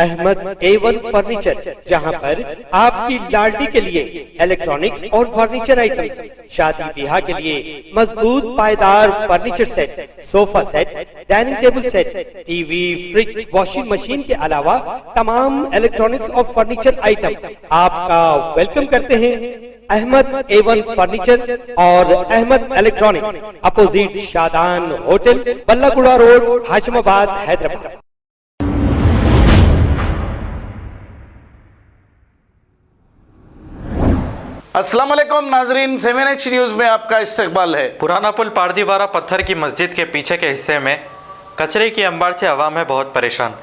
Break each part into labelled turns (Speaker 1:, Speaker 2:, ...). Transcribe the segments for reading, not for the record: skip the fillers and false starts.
Speaker 1: Ahmad A1 furniture, जहां पर आपकी लाडली के लिए इलेक्ट्रॉनिक्स और फर्नीचर आइटम्स, शादी ब्याह के लिए मजबूत पायदार furniture set, sofa set, dining table set, TV, fridge, washing machine के अलावा तमाम इलेक्ट्रॉनिक्स और फर्नीचर आइटम आपका वेलकम करते हैं। अहमद A1 फर्नीचर और Ahmed electronics, opposite Shadan hotel, Ballaguda road, Hashimabad, Hyderabad.
Speaker 2: अस्सलाम वालेकुम नाजरीन, 7H न्यूज़ में आपका इस्तकबाल है।
Speaker 3: पुराना पुल पारदीवारा पत्थर की मस्जिद के पीछे के हिस्से में कचरे की अंबार से अवाम है बहुत परेशान।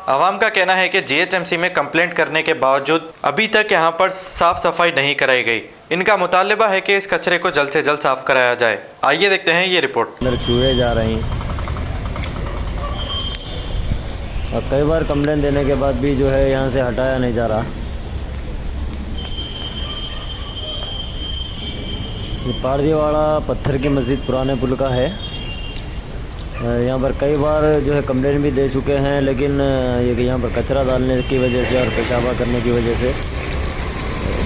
Speaker 3: अवाम का कहना है कि GHMC में कंप्लेंट करने के बावजूद अभी तक यहां पर साफ सफाई नहीं कराई गई। इनका मुतालबा है कि इस कचरे को जल्द से जल्द साफ कराया जाए। आइए देखते हैं ये रिपोर्ट।
Speaker 4: अंदर चूहे जा रहे हैं और कई बार कंप्लेंट देने के बाद भी जो है यहाँ से हटाया नहीं जा रहा। ये पारदीवाड़ा पत्थर की मस्जिद पुराने पुल का है। यहाँ पर कई बार जो है कंप्लेंट भी दे चुके हैं, लेकिन ये यहाँ पर कचरा डालने की वजह से और पेशाबा करने की वजह से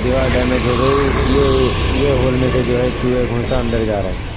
Speaker 4: दीवार डैमेज हो गई। ये होल में से जो है चूहे घुसा अंदर जा रहे हैं।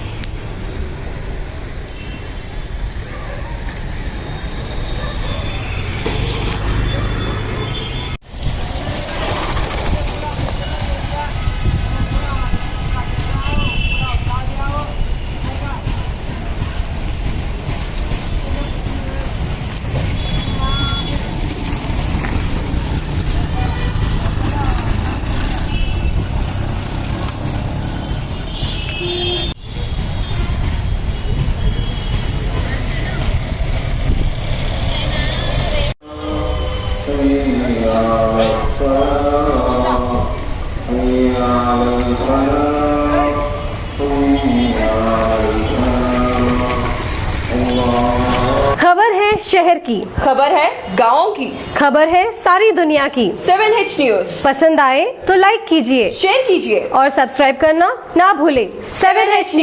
Speaker 5: खबर है शहर की,
Speaker 6: खबर है गाँव की,
Speaker 5: खबर है सारी दुनिया की।
Speaker 6: 7H न्यूज़
Speaker 5: पसंद आए तो लाइक कीजिए,
Speaker 6: शेयर कीजिए
Speaker 5: और सब्सक्राइब करना ना भूलें।
Speaker 6: 7H news.